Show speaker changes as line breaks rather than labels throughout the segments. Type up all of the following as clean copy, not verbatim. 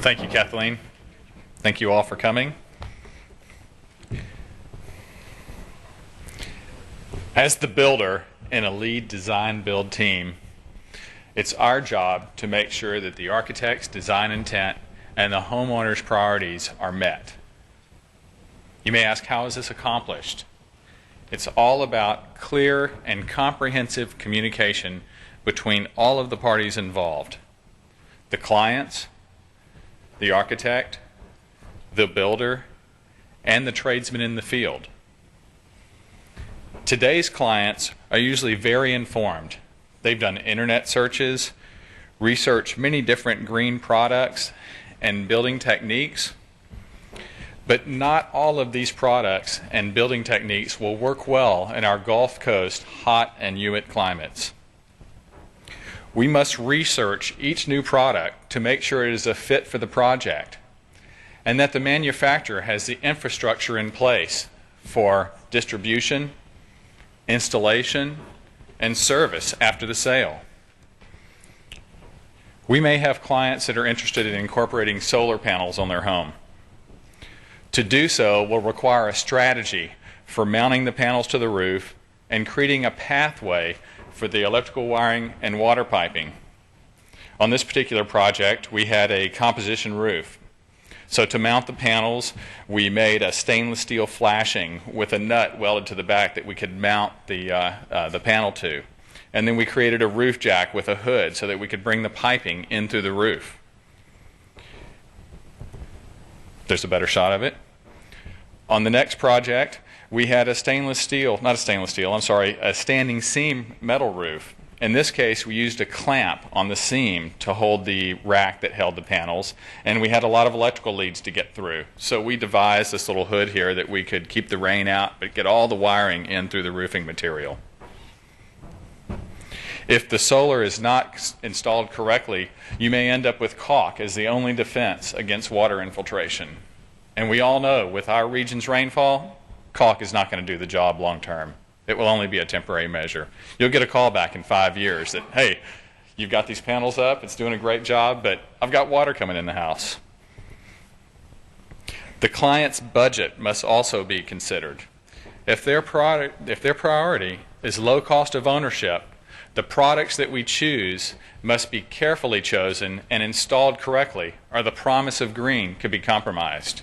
Thank you, Kathleen. Thank you all for coming. As the builder in a lead design build team, it's our job to make sure that the architect's design intent and the homeowner's priorities are met. You may ask, how is this accomplished? It's all about clear and comprehensive communication between all of the parties involved: the clients, the architect, the builder, and the tradesmen in the field. Today's clients are usually very informed. They've done internet searches, researched many different green products and building techniques, but not all of these products and building techniques will work well in our Gulf Coast hot and humid climates. We must research each new product to make sure it is a fit for the project and that the manufacturer has the infrastructure in place for distribution, installation, and service after the sale. We may have clients that are interested in incorporating solar panels on their home. To do so will require a strategy for mounting the panels to the roof and creating a pathway for the electrical wiring and water piping. On this particular project, we had a composition roof. So to mount the panels, we made a stainless steel flashing with a nut welded to the back that we could mount the panel to. And then we created a roof jack with a hood so that we could bring the piping in through the roof. There's a better shot of it. On the next project, we had a standing seam metal roof. In this case, we used a clamp on the seam to hold the rack that held the panels, and we had a lot of electrical leads to get through. So we devised this little hood here that we could keep the rain out, but get all the wiring in through the roofing material. If the solar is not installed correctly, you may end up with caulk as the only defense against water infiltration. And we all know with our region's rainfall, caulk is not going to do the job long term. It will only be a temporary measure. You'll get a call back in 5 years that, hey, you've got these panels up, it's doing a great job, but I've got water coming in the house. The client's budget must also be considered. If their priority is low cost of ownership, the products that we choose must be carefully chosen and installed correctly, or the promise of green could be compromised.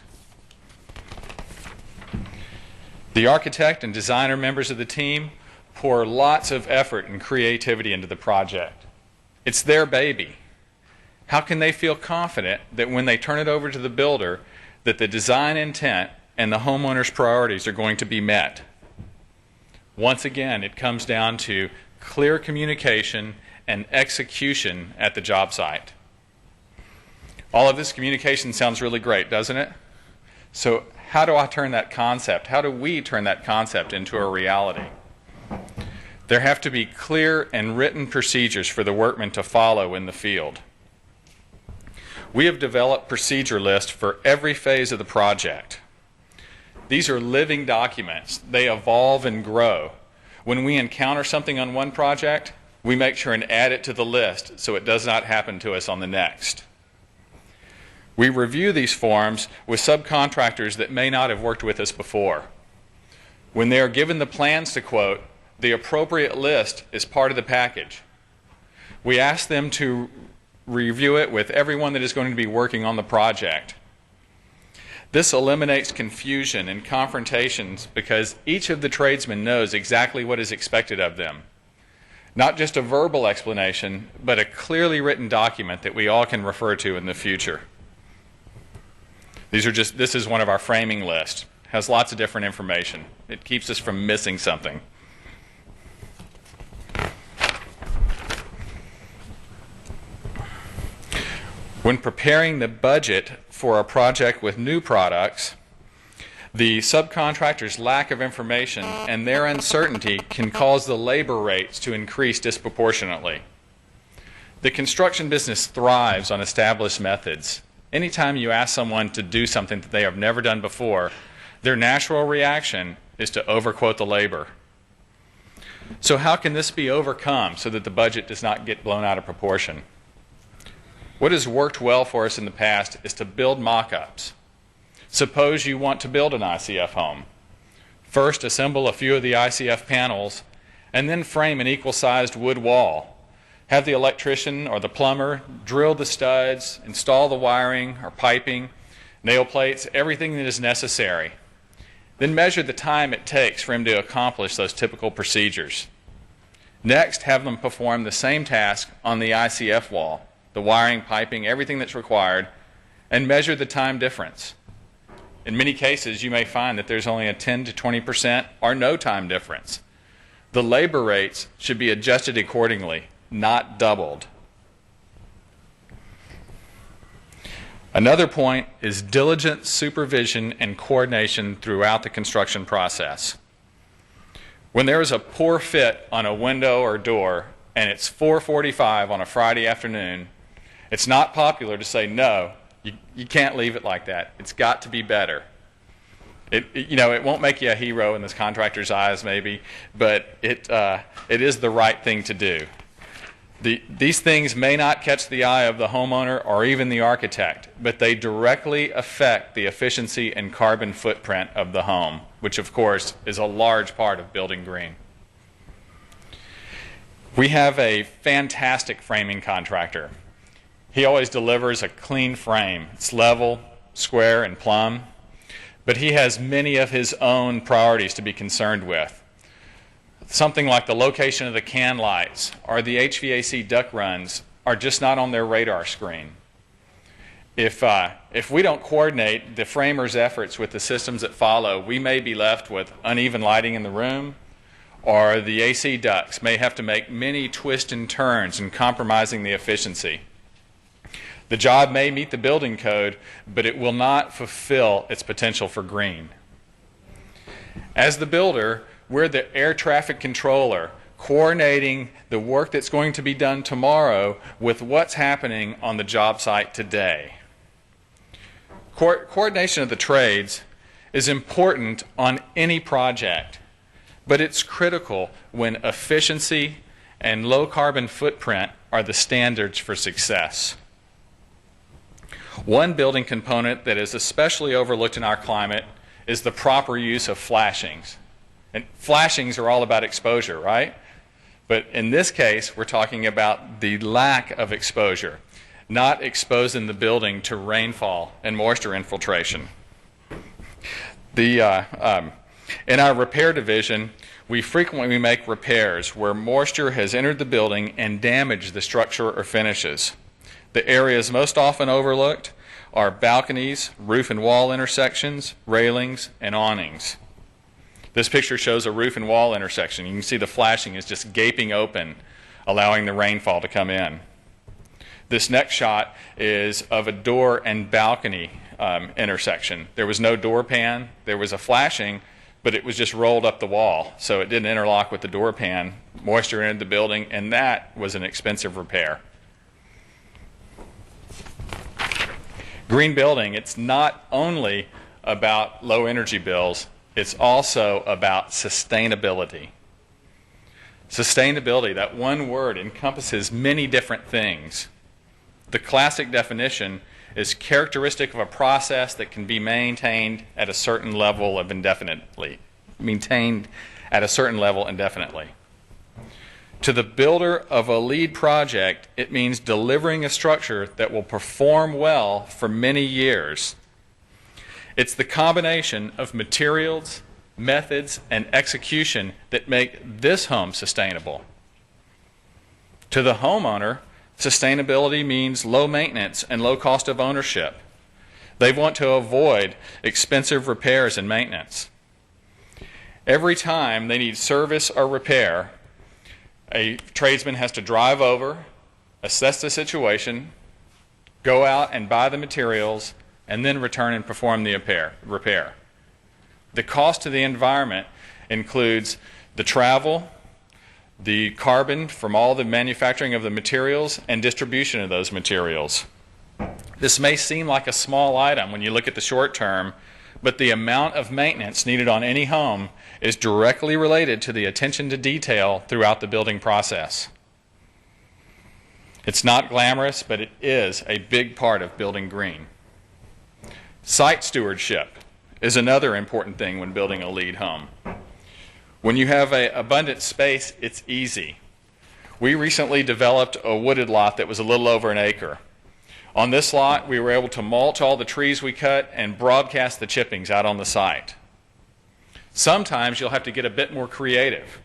The architect and designer members of the team pour lots of effort and creativity into the project. It's their baby. How can they feel confident that when they turn it over to the builder, that the design intent and the homeowner's priorities are going to be met? Once again, it comes down to clear communication and execution at the job site. All of this communication sounds really great, doesn't it? So how do I turn that concept? How do we turn that concept into a reality? There have to be clear and written procedures for the workmen to follow in the field. We have developed procedure lists for every phase of the project. These are living documents. They evolve and grow. When we encounter something on one project, we make sure and add it to the list so it does not happen to us on the next. We review these forms with subcontractors that may not have worked with us before. When they are given the plans to quote, the appropriate list is part of the package. We ask them to review it with everyone that is going to be working on the project. This eliminates confusion and confrontations because each of the tradesmen knows exactly what is expected of them. Not just a verbal explanation, but a clearly written document that we all can refer to in the future. This is one of our framing lists. It has lots of different information. It keeps us from missing something. When preparing the budget for a project with new products, the subcontractor's lack of information and their uncertainty can cause the labor rates to increase disproportionately. The construction business thrives on established methods. Anytime you ask someone to do something that they have never done before, their natural reaction is to overquote the labor. So how can this be overcome so that the budget does not get blown out of proportion? What has worked well for us in the past is to build mock-ups. Suppose you want to build an ICF home. First, assemble a few of the ICF panels, and then frame an equal-sized wood wall. Have the electrician or the plumber drill the studs, install the wiring or piping, nail plates, everything that is necessary. Then measure the time it takes for him to accomplish those typical procedures. Next, have them perform the same task on the ICF wall, the wiring, piping, everything that's required, and measure the time difference. In many cases, you may find that there's only a 10 to 20% or no time difference. The labor rates should be adjusted accordingly, not doubled. Another point is diligent supervision and coordination throughout the construction process. When there is a poor fit on a window or door and it's 4:45 on a Friday afternoon, it's not popular to say, no, you can't leave it like that. It's got to be better. It won't make you a hero in this contractor's eyes maybe, but it is the right thing to do. These things may not catch the eye of the homeowner or even the architect, but they directly affect the efficiency and carbon footprint of the home, which of course is a large part of building green. We have a fantastic framing contractor. He always delivers a clean frame. It's level, square, and plumb, but he has many of his own priorities to be concerned with. Something like the location of the can lights or the HVAC duct runs are just not on their radar screen. If we don't coordinate the framer's efforts with the systems that follow, we may be left with uneven lighting in the room, or the AC ducts may have to make many twists and turns and compromising the efficiency. The job may meet the building code, but it will not fulfill its potential for green. As the builder, we're the air traffic controller, coordinating the work that's going to be done tomorrow with what's happening on the job site today. Coordination of the trades is important on any project, but it's critical when efficiency and low carbon footprint are the standards for success. One building component that is especially overlooked in our climate is the proper use of flashings. And flashings are all about exposure, right? But in this case, we're talking about the lack of exposure, not exposing the building to rainfall and moisture infiltration. In our repair division, we frequently make repairs where moisture has entered the building and damaged the structure or finishes. The areas most often overlooked are balconies, roof and wall intersections, railings, and awnings. This picture shows a roof and wall intersection. You can see the flashing is just gaping open, allowing the rainfall to come in. This next shot is of a door and balcony intersection. There was no door pan. There was a flashing, but it was just rolled up the wall, so it didn't interlock with the door pan. Moisture entered the building, and that was an expensive repair. Green building, it's not only about low energy bills, it's also about sustainability. Sustainability, that one word, encompasses many different things. The classic definition is characteristic of a process that can be maintained at a certain level indefinitely. To the builder of a lead project, it means delivering a structure that will perform well for many years. It's the combination of materials, methods, and execution that make this home sustainable. To the homeowner, sustainability means low maintenance and low cost of ownership. They want to avoid expensive repairs and maintenance. Every time they need service or repair, a tradesman has to drive over, assess the situation, go out and buy the materials, and then return and perform the repair. The cost to the environment includes the travel, the carbon from all the manufacturing of the materials, and distribution of those materials. This may seem like a small item when you look at the short term, but the amount of maintenance needed on any home is directly related to the attention to detail throughout the building process. It's not glamorous, but it is a big part of building green. Site stewardship is another important thing when building a LEED home. When you have an abundant space, it's easy. We recently developed a wooded lot that was a little over an acre. On this lot, we were able to mulch all the trees we cut and broadcast the chippings out on the site. Sometimes you'll have to get a bit more creative.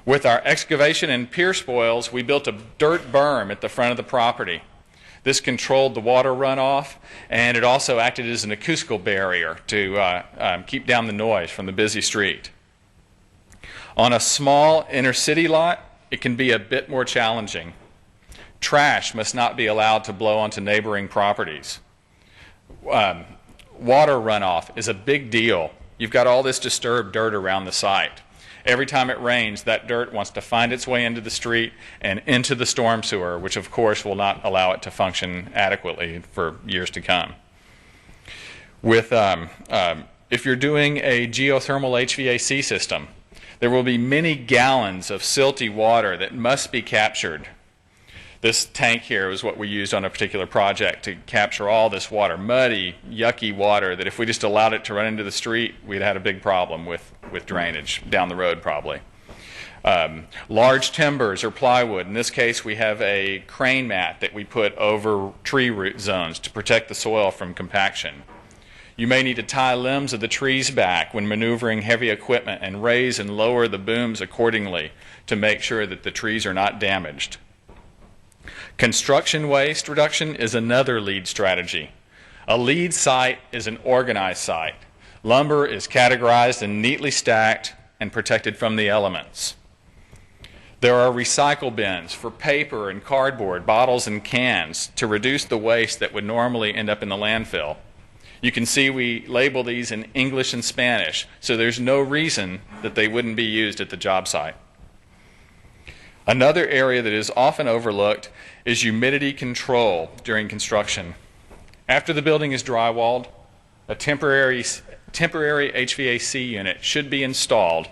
With our excavation and pier spoils, we built a dirt berm at the front of the property. This controlled the water runoff, and it also acted as an acoustical barrier to keep down the noise from the busy street. On a small inner city lot, it can be a bit more challenging. Trash must not be allowed to blow onto neighboring properties. Water runoff is a big deal. You've got all this disturbed dirt around the site. Every time it rains, that dirt wants to find its way into the street and into the storm sewer, which of course will not allow it to function adequately for years to come. If you're doing a geothermal HVAC system, there will be many gallons of silty water that must be captured. This tank here is what we used on a particular project to capture all this water, muddy, yucky water that if we just allowed it to run into the street, we'd had a big problem with drainage down the road probably. Large timbers or plywood. In this case, we have a crane mat that we put over tree root zones to protect the soil from compaction. You may need to tie limbs of the trees back when maneuvering heavy equipment and raise and lower the booms accordingly to make sure that the trees are not damaged. Construction waste reduction is another LEED strategy. A LEED site is an organized site. Lumber is categorized and neatly stacked and protected from the elements. There are recycle bins for paper and cardboard, bottles and cans to reduce the waste that would normally end up in the landfill. You can see we label these in English and Spanish, so there's no reason that they wouldn't be used at the job site. Another area that is often overlooked is humidity control during construction. After the building is drywalled, a temporary HVAC unit should be installed.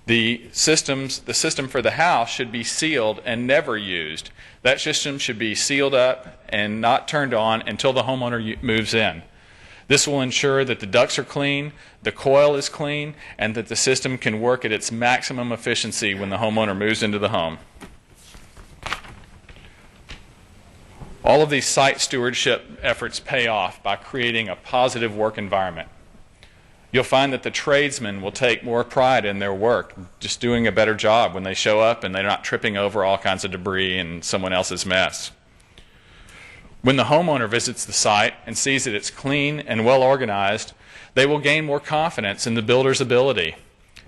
The system for the house should be sealed and never used. That system should be sealed up and not turned on until the homeowner moves in. This will ensure that the ducts are clean, the coil is clean, and that the system can work at its maximum efficiency when the homeowner moves into the home. All of these site stewardship efforts pay off by creating a positive work environment. You'll find that the tradesmen will take more pride in their work, just doing a better job when they show up and they're not tripping over all kinds of debris and someone else's mess. When the homeowner visits the site and sees that it's clean and well organized, they will gain more confidence in the builder's ability.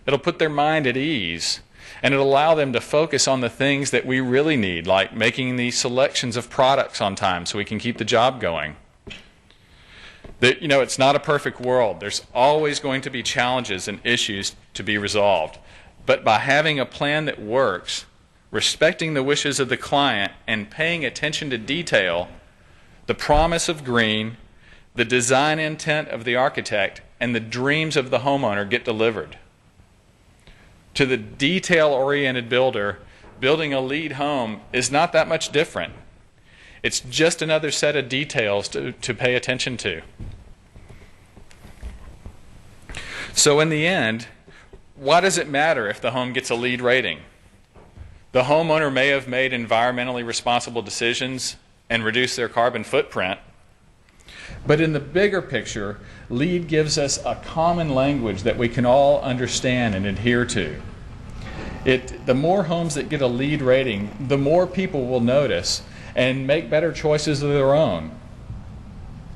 It'll put their mind at ease, and it'll allow them to focus on the things that we really need, like making the selections of products on time so we can keep the job going. It's not a perfect world. There's always going to be challenges and issues to be resolved. But by having a plan that works, respecting the wishes of the client, and paying attention to detail, the promise of green, the design intent of the architect, and the dreams of the homeowner get delivered. To the detail-oriented builder, building a LEED home is not that much different. It's just another set of details to pay attention to. So in the end, why does it matter if the home gets a LEED rating? The homeowner may have made environmentally responsible decisions and reduced their carbon footprint, but in the bigger picture, LEED gives us a common language that we can all understand and adhere to. The more homes that get a LEED rating, the more people will notice and make better choices of their own.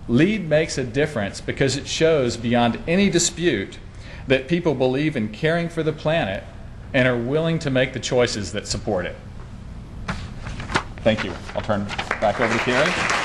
LEED makes a difference because it shows beyond any dispute that people believe in caring for the planet and are willing to make the choices that support it. Thank you. I'll turn back over to Carrie.